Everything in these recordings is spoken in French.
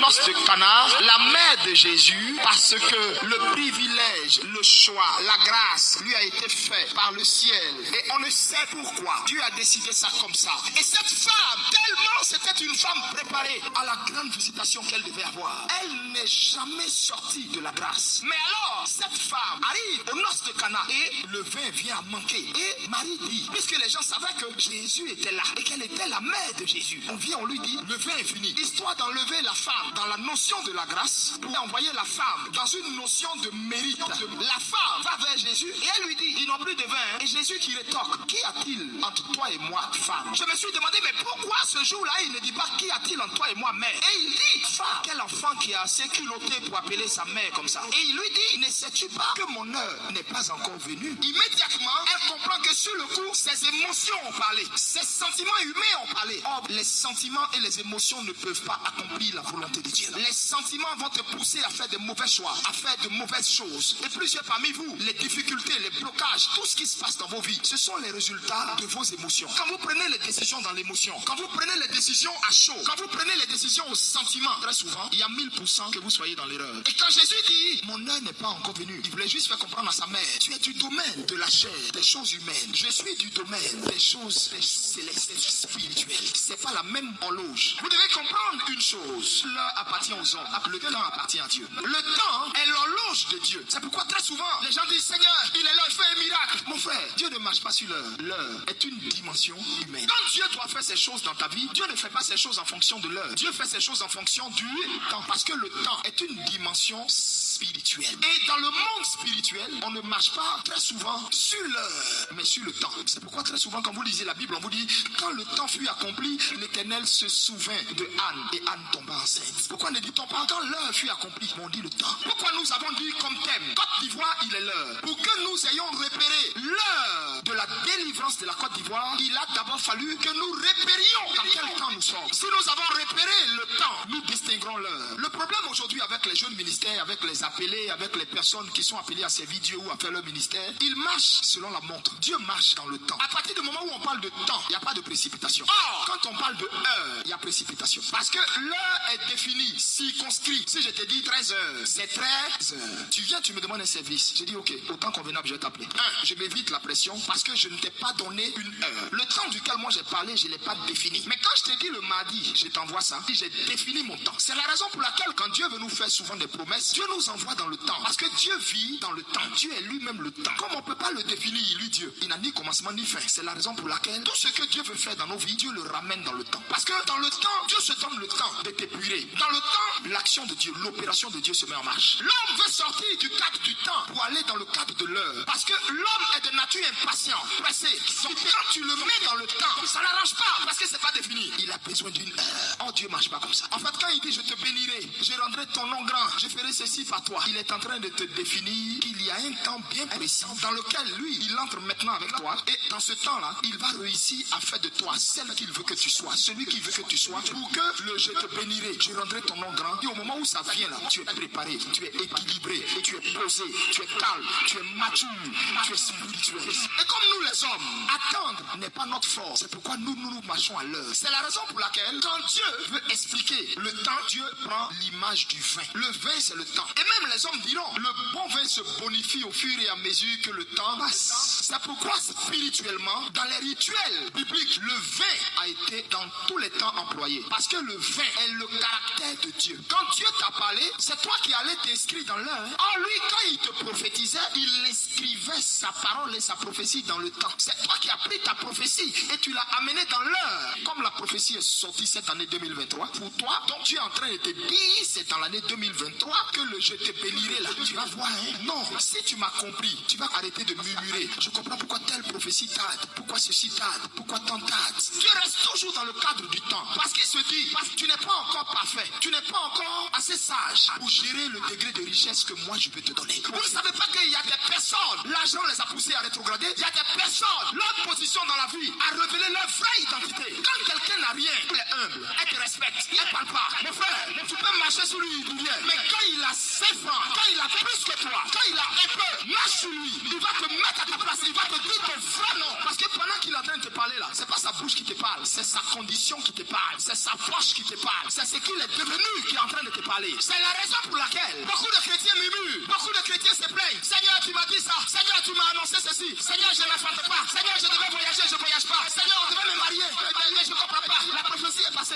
noces de Cana, la mère de Jésus, parce que le privilège, le choix, la grâce lui a été fait par le ciel. Et on ne sait pourquoi. Dieu a décidé ça comme ça. Et cette femme, tellement c'était une femme préparée à la grande visitation qu'elle devait avoir, elle n'est jamais sortie de la grâce. Mais alors, cette femme arrive aux noces de Cana et le vin vient à manquer. Et Marie dit, puisque les gens savaient que Jésus était là et qu'elle était la mère de Jésus, on lui dit, le vin est fini. Histoire d'enlever la femme dans la notion de la grâce pour envoyer la femme dans une notion de mérite. La femme va vers Jésus et elle lui dit, ils n'ont plus de vin. Et Jésus qui rétorque, qu'y a-t-il entre toi et moi, femme? Je me suis demandé, mais pourquoi ce jour-là, il ne dit pas, qu'y a-t-il entre toi et moi, mère? Et il dit, femme, quel enfant qui a assez culotté pour appeler sa mère comme ça? Et il lui dit, ne sais-tu pas que mon heure n'est pas encore venue? Immédiatement, elle comprend que sur le coup, ses émotions ont parlé, ses sentiments humains ont parlé. Or, les sentiments et les émotions ne peuvent pas accomplir la volonté de Dieu. Les sentiments vont te pousser à faire de mauvais choix, à faire de mauvaises choses. Et plusieurs parmi vous, les difficultés, les blocages, tout ce qui se passe dans vos vies, ce sont les résultats de vos émotions. Quand vous prenez les décisions dans l'émotion, quand vous prenez les décisions à chaud, quand vous prenez les décisions au sentiment, très souvent, il y a 1000% que vous soyez dans l'erreur. Et quand Jésus dit, mon heure n'est pas encore venue, il voulait juste faire comprendre à sa mère, tu es du domaine de la chair, des choses humaines. Je suis du domaine des choses célestes, spirituelles. C'est pas la même horloge. Vous devez comprendre une chose. L'heure appartient aux hommes. Le temps appartient à Dieu. Le temps est l'horloge de Dieu. C'est pourquoi très souvent, les gens disent, Seigneur, il est là, il fait un miracle. Mon frère, Dieu ne marche pas sur l'heure. L'heure est une dimension humaine. Quand Dieu doit faire ses choses dans ta vie, Dieu ne fait pas ses choses en fonction de l'heure. Dieu fait ses choses en fonction du temps. Parce que le temps est une dimension spirituelle. Et dans le monde spirituel, on ne marche pas très souvent sur l'heure, mais sur le temps. C'est pourquoi très souvent, quand vous lisez la Bible, on vous dit, quand le temps fut accompli, l'Éternel se souvint de Anne, et Anne tomba enceinte. Pourquoi ne dit-on pas, quand l'heure fut accomplie, mais on dit le temps? Pourquoi nous avons dit comme thème, Côte d'Ivoire, il est l'heure? Pour que nous ayons repéré l'heure de la délivrance de la Côte d'Ivoire, il a d'abord fallu que nous repérions dans quel temps nous sommes. Si nous avons repéré le temps, nous distinguerons l'heure. Le problème aujourd'hui avec les jeunes ministères, avec les appelés, avec les personnes qui sont appelées à servir Dieu ou à faire leur ministère, ils marchent selon la montre. Dieu marche dans le temps. À partir du moment où on parle de temps, il n'y a pas de précipitation. Or, quand on parle de heure, il y a précipitation. Parce que l'heure est définie, circonscrite. Si je te dis 13 heures, c'est 13 heures. Tu viens, tu me demandes un service. Je dis ok, au temps convenable, je vais t'appeler. Je m'évite la pression parce que je ne t'ai pas donné une heure. Le temps duquel moi j'ai parlé, je ne l'ai pas défini. Mais quand je te dis le mardi, je t'envoie ça, j'ai défini mon temps. C'est la raison pour laquelle quand Dieu veut nous faire souvent des promesses, Dieu nous envoie dans le temps. Parce que Dieu vit dans le temps. Dieu est lui-même le temps. Comme on ne peut pas le définir, lui Dieu, il n'a ni commencement ni fin. C'est la raison pour laquelle tout ce que Dieu veut faire dans nos vies, Dieu le ramène dans le temps. Parce que dans le temps, Dieu se donne le temps de t'épurer. Dans le temps, l'action de Dieu, l'opération de Dieu se met en marche. L'homme veut sortir du cadre du temps pour aller dans le cadre de l'heure. Parce que l'homme est de nature impatient, pressé. Donc quand tu le mets dans le temps, ça n'arrange pas parce que c'est pas défini. Il a besoin d'une heure. Oh, Dieu marche pas comme ça. En fait, quand il dit je te bénirai, je rendrai ton nom grand, je ferai ceci par toi, il est en train de te définir qu'il y a un temps bien précis dans lequel lui, il entre maintenant avec toi. Et dans ce temps-là, il va réussir à faire de toi celle qu'il veut que tu sois, celui qu'il veut que tu sois, pour que le je te bénirai, je rendrai ton nom grand. Et au moment où ça vient là, tu es préparé, tu es équilibré, et tu es posé, tu es calme, tu es mature, tu es spirituel. Et comme nous les hommes, attendre n'est pas notre force. C'est pourquoi nous marchons à l'heure. C'est la raison pour laquelle, quand Dieu veut expliquer le temps, Dieu prend l'image du vin. Le vin, c'est le temps. Et même les hommes diront, le bon vin se bonifie au fur et à mesure que le temps passe. C'est pourquoi spirituellement, dans les rituels bibliques, le vin a été dans tous les temps employé. Parce que le vin est le caractère de Dieu. Quand Dieu t'a parlé, c'est toi qui allais t'inscrire dans l'heure. Or lui, quand il te prophétisait, il inscrivait sa parole et sa prophétie dans le temps. C'est toi qui as pris ta prophétie et tu l'as amenée dans l'heure. Comme la prophétie est sortie cette année 2023, pour toi, donc tu es en train de te dire, c'est dans l'année 2023 que le je te bénirai là. Tu vas voir, hein? Non, si tu m'as compris, tu vas arrêter de murmurer. Je comprends pourquoi telle prophétie tarde, pourquoi ceci tarde, pourquoi tant tarde. Tu restes toujours dans le cadre du temps. Parce qu'il se dit, parce que tu n'es pas encore parfait, tu n'es pas encore assez sage pour gérer le degré de richesse que moi je peux te donner. Vous ne savez pas qu'il y a des personnes, l'argent les a poussés à rétrograder. Il y a des personnes, leur position dans la vie a révélé leur vraie identité. Quand quelqu'un n'a rien, il est humble, elle te respecte, elle ne parle pas. Mon frère, tu peux marcher sur lui, mais quand il a 5 francs, quand il a plus que toi, quand il a un peu, marche sur lui, il va te mettre à ta place, il va te dire ton vrai nom. Parce que pendant qu'il est en train de te parler là, c'est pas sa bouche qui te parle. parle. C'est sa condition qui te parle. C'est sa poche qui te parle. C'est ce qu'il est devenu qui est en train de te parler. C'est la raison pour laquelle beaucoup de chrétiens murmurent. Beaucoup de chrétiens se plaignent. Seigneur, tu m'as dit ça. Seigneur, tu m'as annoncé ceci. Seigneur, je n'enfante pas. Seigneur, je devais voyager, je ne voyage pas. Seigneur, on devait me marier. Mais je ne comprends pas. La prophétie est passée.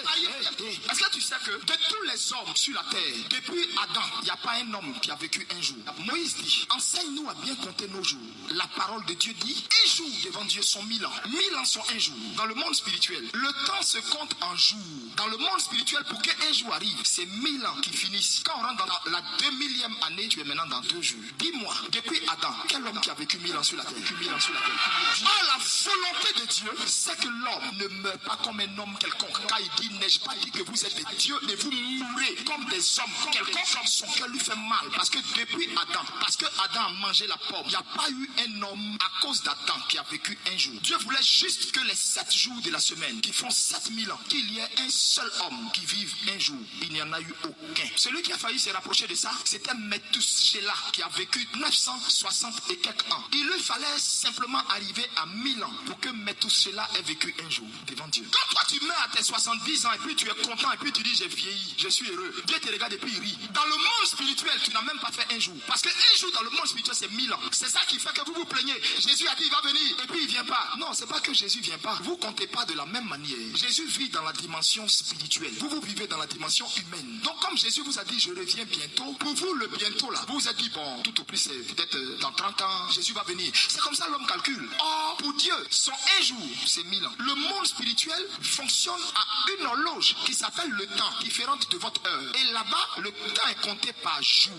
Est-ce que tu sais que de tous les hommes sur la terre, depuis Adam, il n'y a pas un homme qui a vécu un jour. Moïse dit, enseigne-nous à bien compter nos jours. La parole de Dieu dit, un jour devant Dieu sont 1000 ans. 1000 ans sont un jour. Dans le monde spirituel, le temps se compte en jours. Dans le monde spirituel, pour qu'un jour arrive, c'est 1000 ans qui finissent. Quand on rentre dans la 2000e année, tu es maintenant dans 2 jours. Dis-moi, depuis Adam, quel homme qui a vécu 1000 ans sur la terre? 1000 ans sur la terre. Or, la volonté de Dieu, c'est que l'homme ne meurt pas comme un homme quelconque. Car il dit, n'ai-je pas dit que vous êtes des dieux et vous mourrez comme des hommes quelconque, comme son cœur lui fait mal. Parce que depuis Adam, parce que Adam a mangé la pomme, il n'y a pas eu un homme à cause d'Adam qui a vécu un jour. Dieu voulait juste que les 7 jours de la semaine, qui font 7000 ans, qu'il y ait un seul homme qui vive un jour. Il n'y en a eu aucun. Celui qui a failli se rapprocher de ça, c'était Methusela, qui a vécu 960 et quelques ans. Il lui fallait simplement arriver à 1000 ans pour que Methusela ait vécu un jour devant Dieu. Quand toi tu meurs à tes 70 ans et puis tu es content et puis tu dis j'ai vieilli, je suis heureux, Dieu te regarde et puis il rit. Dans le monde spirituel, tu n'as même pas fait un jour. Parce que un jour dans le monde spirituel, c'est 1000 ans. C'est ça qui fait que vous vous plaignez. Jésus a dit il va venir et puis il vient pas. Non, c'est pas que Jésus vient pas. Vous comptez pas de la même manière. Jésus vit dans la dimension spirituelle. Vous vivez dans la dimension humaine. Donc comme Jésus vous a dit je reviens bientôt, pour vous le bientôt là, vous vous êtes dit bon, tout au plus c'est peut-être dans 30 ans, Jésus va venir. C'est comme ça l'homme calcule. Or, pour Dieu, son un jour, c'est 1000 ans. Le monde spirituel fonctionne à une horloge qui s'appelle le temps, différente de votre heure. Et là-bas, le temps est compté par jour.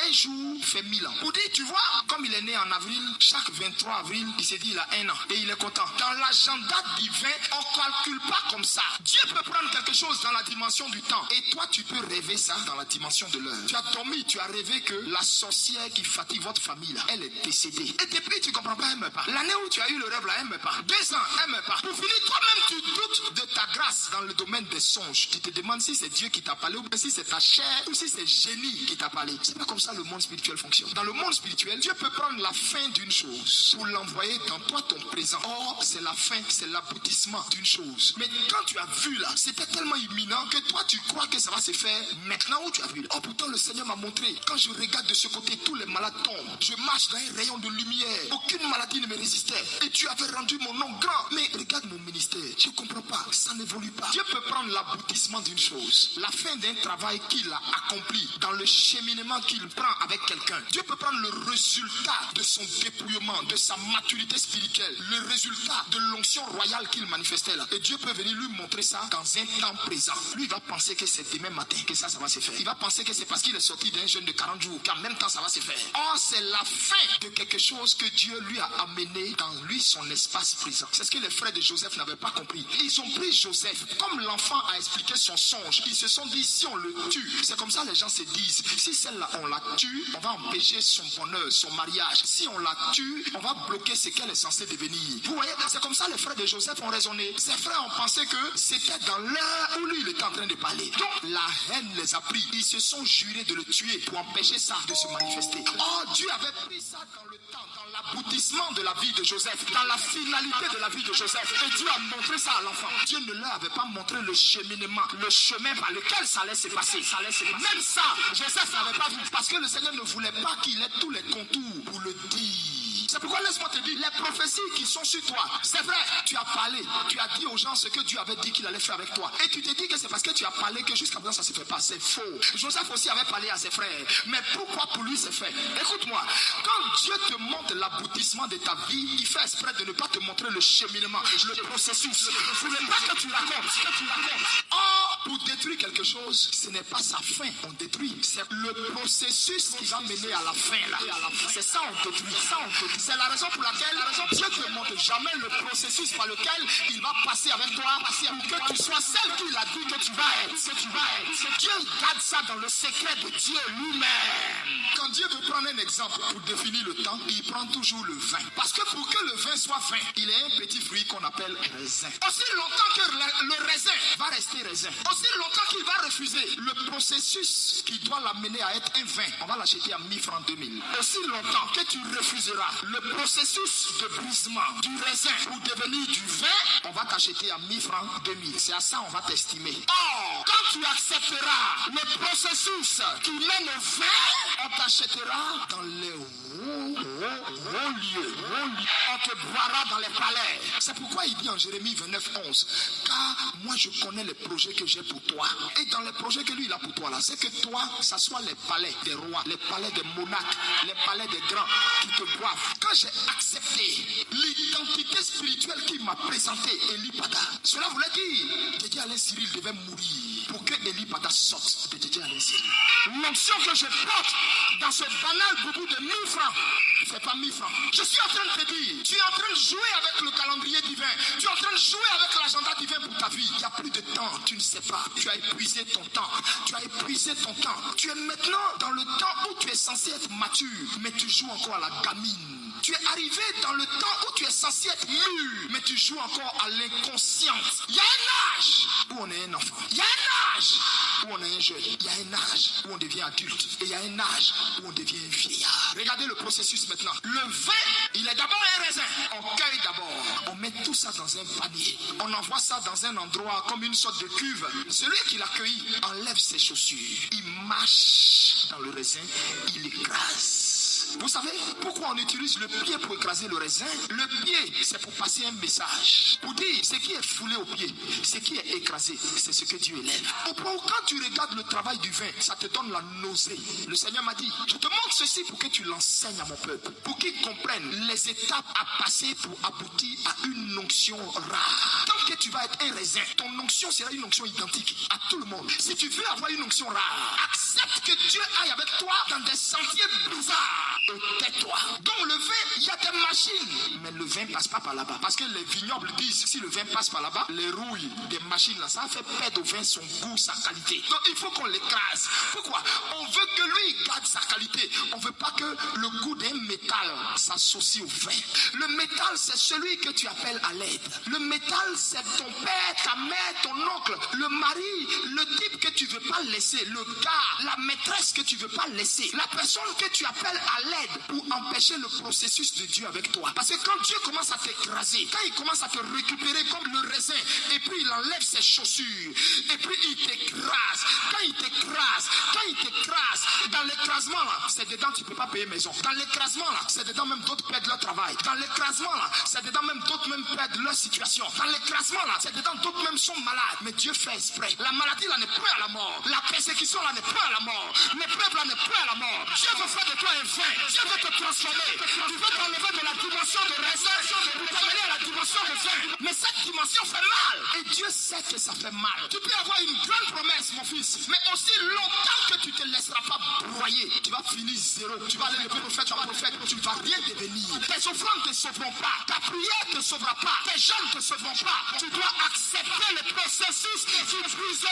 Un jour fait 1000 ans. Pour dire, tu vois, comme il est né en avril, chaque 23 avril, il s'est dit il a 1 an. Et il est content. Dans l'agenda divin, on ne calcule pas comme ça. Dieu peut prendre quelque chose dans la dimension du temps. Et toi, tu peux rêver ça dans la dimension de l'heure. Tu as dormi, tu as rêvé que la sorcière qui fatigue votre famille, là, elle est décédée. Et depuis, tu ne comprends pas, elle ne meurt pas. L'année où tu as eu le rêve, là, elle ne meurt pas. 2 ans, elle ne meurt pas. Pour finir, toi-même, tu doutes de ta grâce dans le domaine des songes. Tu te demandes si c'est Dieu qui t'a parlé ou si c'est ta chair ou si c'est génie qui t'a parlé. C'est pas comme ça le monde spirituel fonctionne. Dans le monde spirituel, Dieu peut prendre la fin d'une chose pour l'envoyer dans toi, ton présent. Or, c'est la fin, c'est l'aboutissement d'une chose. Mais quand tu as vu là, c'était tellement imminent que toi, tu crois que ça va se faire maintenant où tu as vu là. Oh, pourtant, le Seigneur m'a montré. Quand je regarde de ce côté, tous les malades tombent. Je marche dans un rayon de lumière. Aucune maladie ne me résistait. Et tu avais rendu mon nom grand. Mais regarde mon ministère. Je ne comprends pas. Ça n'évolue pas. Dieu peut prendre l'aboutissement d'une chose, la fin d'un travail qu'il a accompli, dans le cheminement qu'il prend avec quelqu'un. Dieu peut prendre le résultat de son dépouillement, de sa maturité spirituelle, le résultat de l'onction royale qu'il manifestait là. Et Dieu peut venir lui montrer ça dans un temps présent. Lui, il va penser que c'est demain matin que ça va se faire. Il va penser que c'est parce qu'il est sorti d'un jeûne de 40 jours qu'en même temps ça va se faire. Or, c'est la fin de quelque chose que Dieu lui a amené dans lui, son espace présent. C'est ce que les frères de Joseph n'avaient pas compris. Ils ont pris Joseph, comme l'enfant a expliqué son songe, ils se sont dit si on le tue, c'est comme ça les gens se disent, si celle-là on la tue, on va empêcher son bonheur, son mariage. Si on la tue, on va bloquer ce qu'elle est censée devenir. Vous voyez, c'est comme ça les frères de Joseph ont raisonné. Ces frères ont pensé que c'était dans l'heure où lui il était en train de parler. Donc la haine les a pris. Ils se sont jurés de le tuer pour empêcher ça de se manifester. Oh, Dieu avait pris ça dans le temps, dans l'aboutissement de la vie de Joseph, dans la finalité de la vie de Joseph. Et Dieu a montré ça à l'enfant. Dieu ne leur avait pas montré le cheminement, le chemin par lequel ça allait se passer. Même ça, Joseph n'avait pas vu. Parce que le Seigneur ne voulait pas qu'il ait tous les contours pour le dire. C'est pourquoi laisse-moi te dire, les prophéties qui sont sur toi, c'est vrai, tu as parlé, tu as dit aux gens ce que Dieu avait dit qu'il allait faire avec toi. Et tu te dis que c'est parce que tu as parlé que jusqu'à présent ça ne se fait pas. C'est faux. Joseph aussi avait parlé à ses frères. Mais pourquoi pour lui c'est fait? Écoute-moi, quand Dieu te montre l'aboutissement de ta vie, il fait exprès de ne pas te montrer le cheminement, le processus. Ce n'est pas que tu racontes. Or, pour détruire quelque chose, ce n'est pas sa fin, on détruit. C'est le processus qui va mener à la fin là. C'est ça on détruit. C'est la raison pour laquelle Dieu ne te montre jamais le processus par lequel il va passer avec toi pour que tu sois celle qu'il a dit que tu vas être. Dieu garde ça dans le secret de Dieu lui-même. Quand Dieu veut prendre un exemple pour définir le temps, il prend toujours le vin. Parce que pour que le vin soit vin, il est un petit fruit qu'on appelle raisin. Aussi longtemps que le raisin va rester raisin, aussi longtemps qu'il va refuser le processus qui doit l'amener à être un vin, on va l'acheter à 1000 francs, 2000. Aussi longtemps que tu refuseras le processus de brisement du raisin pour devenir du vin, on va t'acheter à 1000 francs, 2000. C'est à ça on va t'estimer. Or, quand tu accepteras le processus qui mène au vin, on t'achètera dans les hauts lieux. On te boira dans les palais. C'est pourquoi il dit en Jérémie 29, 11, car moi je connais les projets que j'ai pour toi. Et dans les projets que lui il a pour toi là, c'est que toi, ça soit les palais des rois, les palais des monarques, les palais des grands qui te boivent. Quand j'ai accepté l'identité spirituelle qu'il m'a présentée, Eli Pada, cela voulait dire que Dédé Alain Cyril devait mourir pour que Eli Pada sorte de Dédé Alain Cyril. L'onction que je porte dans ce banal boubou de 1000 francs, c'est pas 1000 francs. Je suis en train de te dire, tu es en train de jouer avec le calendrier divin, tu es en train de jouer avec l'agenda divin pour ta vie. Il n'y a plus de temps, tu ne sais pas. Tu as épuisé ton temps. Tu as épuisé ton temps. Tu es maintenant dans le temps où tu es censé être mature, mais tu joues encore à la gamine. Tu es arrivé dans le temps où tu es censé être mûr, mais tu joues encore à l'inconscience. Il y a un âge où on est un enfant. Il y a un âge où on est un jeune. Il y a un âge où on devient adulte. Et il y a un âge où on devient un vieillard. Regardez le processus maintenant. Le vin, il est d'abord un raisin. On cueille d'abord. On met tout ça dans un panier. On envoie ça dans un endroit comme une sorte de cuve. Celui qui l'a cueilli enlève ses chaussures. Il marche dans le raisin. Il écrase. Vous savez pourquoi on utilise le pied pour écraser le raisin? Le pied, c'est pour passer un message. Pour dire, ce qui est foulé au pied, ce qui est écrasé, c'est ce que Dieu élève. Au point où quand tu regardes le travail du vin, ça te donne la nausée. Le Seigneur m'a dit, je te montre ceci pour que tu l'enseignes à mon peuple. Pour qu'ils comprennent les étapes à passer pour aboutir à une onction rare. Tant que tu vas être un raisin, ton onction sera une onction identique à tout le monde. Si tu veux avoir une onction rare, accepte que Dieu aille avec toi dans des sentiers bizarres. Et tais-toi. Donc le vin, il y a des machines, mais le vin passe pas par là-bas. Parce que les vignobles disent, si le vin passe par là-bas, les rouilles des machines là, ça fait perdre au vin son goût, sa qualité. Donc il faut qu'on l'écrase. Pourquoi? On veut que lui garde sa qualité. On veut pas que le goût d'un métal s'associe au vin. Le métal, c'est celui que tu appelles à l'aide. Le métal, c'est ton père, ta mère, ton oncle, le mari, le type que tu veux pas laisser, le gars, la maîtresse que tu veux pas laisser, la personne que tu appelles à l'aide pour empêcher le processus de Dieu avec toi. Parce que quand Dieu commence à t'écraser, quand il commence à te récupérer comme le raisin, et puis il enlève ses chaussures, et puis il t'écrase. Quand il t'écrase, dans l'écrasement là, c'est dedans tu peux pas payer maison. Dans l'écrasement là, c'est dedans même d'autres perdent leur travail. Dans l'écrasement là, c'est dedans même d'autres même perdent leur situation. Dans l'écrasement là, c'est dedans d'autres même sont malades. Mais Dieu fait exprès. La maladie là n'est pas à la mort. La persécution là n'est pas à la mort. L'épreuve là n'est pas à la mort. Dieu veut faire de toi un vin. Dieu veut te transformer. Tu veux t'enlever de la dimension de raisin pour t'amener à la dimension de vin. Mais cette dimension fait mal. Et Dieu sait que ça fait mal. Tu peux avoir une grande promesse, mon fils. Mais aussi longtemps que tu ne te laisseras pas broyer, tu vas finir zéro. Tu vas aller de prophète en prophète. Tu ne vas rien devenir. Tes offrandes ne te sauveront pas. Ta prière ne te sauvera pas. Tes jeûnes ne te sauveront pas. Tu dois accepter le processus d'épuisement.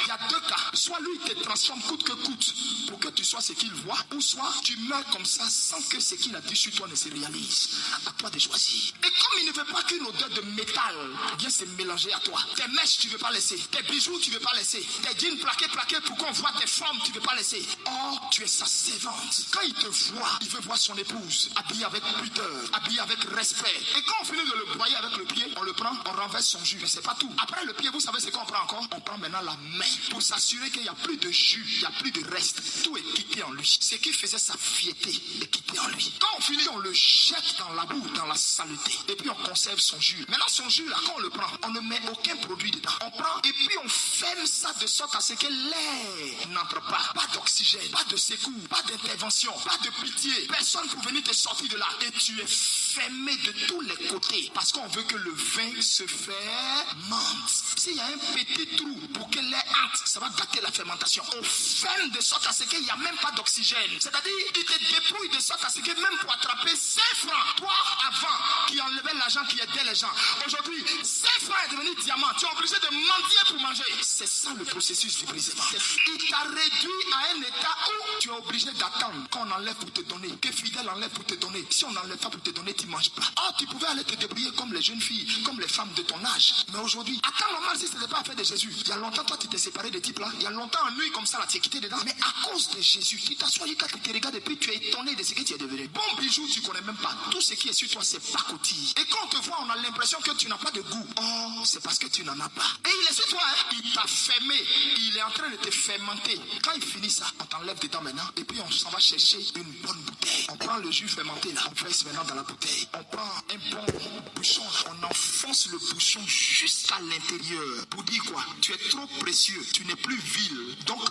Il y a deux cas. Soit lui te transforme coûte que coûte pour que tu sois ce qu'il voit, ou soit tu meurs comme ça sans que ce qu'il a dit sur toi ne se réalise. À toi de choisir. Et comme il ne veut pas qu'une odeur de métal vienne se mélanger à toi, tes mèches tu ne veux pas laisser, tes bijoux tu ne veux pas laisser, tes jeans plaqués pour qu'on voit tes formes tu ne veux pas laisser. Or tu es sa servante. Quand il te voit, il veut voir son épouse habillée avec pudeur, habillée avec respect. Et quand on finit de le broyer avec le pied, on le prend, on renverse son jus. Mais c'est pas tout. Après le pied, vous savez ce qu'on prend encore? On prend maintenant la main pour s'assurer qu'il n'y a plus de jus, il n'y a plus de reste. Tout est quitté en lui. Ce qui faisait sa fierté est quitté en lui. Quand on finit, on le jette dans la boue, dans la saleté. Et puis on conserve son jus. Maintenant son jus là, quand on le prend, on ne met aucun produit dedans. On prend et puis on ferme ça de sorte à ce que l'air n'entre pas. Pas d'oxygène, pas de secours, pas d'intervention, pas de pitié. Personne pour venir te sortir de là. Et tu es fermé de tous les côtés. Parce qu'on veut que le vin se fermente. S'il y a un petit trou pour que l'air entre, ça va gâter la fermentation. On ferme de sorte à ce qu'il n'y a même pas d'oxygène. C'est-à-dire, il te dépouille de sorte à ce que même pour attraper 5 francs, toi avant qui enlevait l'argent qui aidait les gens, aujourd'hui 5 francs est devenu diamant. Tu es obligé de mendier pour manger. C'est ça le processus du brisement. Il t'a réduit à un état où tu es obligé d'attendre qu'on enlève pour te donner, que fidèle enlève pour te donner. Si on n'enlève pas pour te donner, tu tu ne manges pas. Oh, tu pouvais aller te débrouiller comme les jeunes filles, comme les femmes de ton âge. Mais aujourd'hui, à temps normal, si ce n'était pas affaire de Jésus, il y a longtemps, toi, tu t'es séparé de type là. Il y a longtemps, en nuit comme ça, là, tu es quitté dedans. Mais à cause de Jésus, tu t'assois, quand tu te regardes et puis tu es étonné de ce que tu es devenu. Bon bijou, tu ne connais même pas. Tout ce qui est sur toi, c'est pacotille. Et quand on te voit, on a l'impression que tu n'as pas de goût. Oh, c'est parce que tu n'en as pas. Et il est sur toi, hein. Il t'a fermé. Il est en train de te fermenter. Quand il finit ça, on t'enlève dedans maintenant. Et puis on s'en va chercher une bonne bouteille. On prend le jus fermenté là. On verse maintenant dans la bouteille. On prend un bon bouchon là. On enfonce le bouchon jusqu'à l'intérieur. Pour dire quoi? Tu es trop précieux. Tu n'es plus vil. Donc,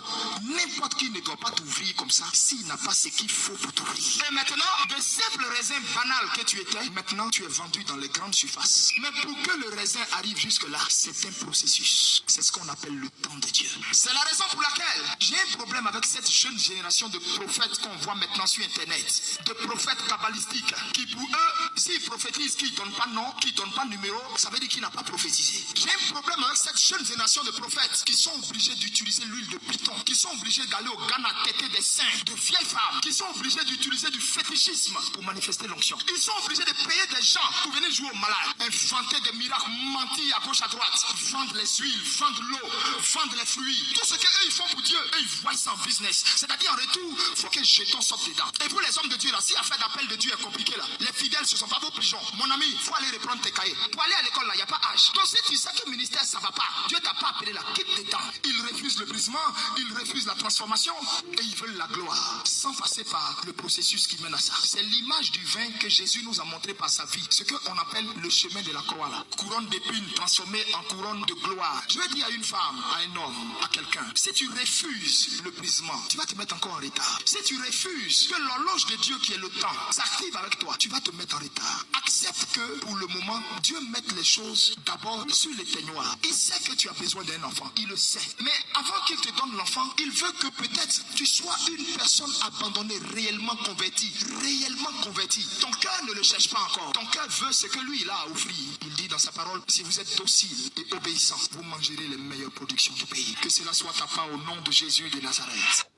n'importe qui ne doit pas t'ouvrir comme ça s'il n'a pas ce qu'il faut pour t'ouvrir. Et maintenant, de simples raisins banals que tu étais, maintenant tu es vendu dans les grandes surfaces. Mais pour que le raisin arrive jusque-là, c'est un processus. C'est ce qu'on appelle le temps de Dieu. C'est la raison pour laquelle j'ai un problème avec cette jeune génération de prophètes qu'on voit maintenant sur Internet. De prophètes kabbalistiques qui pour eux, s'ils prophétisent, qu'ils ne donnent pas nom, qu'ils ne donnent pas numéro, ça veut dire qu'ils n'ont pas prophétisé. J'ai un problème avec cette jeune génération de prophètes qui sont obligés d'utiliser l'huile de python, qui sont obligés d'aller au Ghana têter des seins de vieilles femmes, qui sont obligés d'utiliser du fétichisme pour manifester l'onction. Ils sont obligés de payer des gens pour venir jouer aux malades, inventer des miracles, mentir à gauche à droite, vendre les huiles, vendre l'eau, vendre les fruits. Tout ce qu'eux ils font pour Dieu, eux ils voient ça en business. C'est-à-dire en retour, il faut que jeton sorte dedans. Et pour les hommes de Dieu là, si l'affaire d'appel de Dieu est compliquée là, les fidèles ce ne sont pas vos pigeons. Mon ami, il faut aller reprendre tes cahiers. Pour aller à l'école là, il n'y a pas âge. Donc si tu sais que le ministère ça va pas, Dieu t'a pas appelé là, quitte dedans. Ils refusent le brisement, ils refusent la transformation et ils veulent la gloire sans passer par le processus qui mène à ça. C'est l'image du vin que Jésus nous a montré par sa vie. Ce qu'on appelle le chemin de la croix là. Couronne d'épines transformée en couronne de gloire. Je vais dire à une femme, à un homme, à quelqu'un, si tu refuses le brisement, tu vas te mettre encore en retard. Si tu refuses que l'horloge de Dieu qui est le temps s'active avec toi, tu vas te mettre en retard. Accepte que pour le moment, Dieu mette les choses d'abord sur l'éteignoir. Il sait que tu as besoin d'un enfant, il le sait. Mais avant qu'il te donne l'enfant, il veut que peut-être tu sois une personne abandonnée, réellement convertie. Réellement convertie. Ton cœur ne le cherche pas encore. Ton cœur veut ce que lui il a à offrir. Il dit dans sa parole, si vous êtes docile et obéissant, vous mangerez les meilleures productions du pays. Que cela soit ta part au nom de Jésus de Nazareth.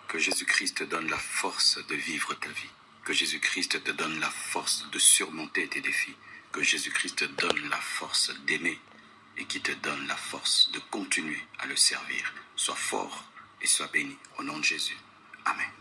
Que Jésus-Christ te donne la force de vivre ta vie. Que Jésus-Christ te donne la force de surmonter tes défis. Que Jésus-Christ te donne la force d'aimer et qui te donne la force de continuer à le servir. Sois fort et sois béni. Au nom de Jésus. Amen.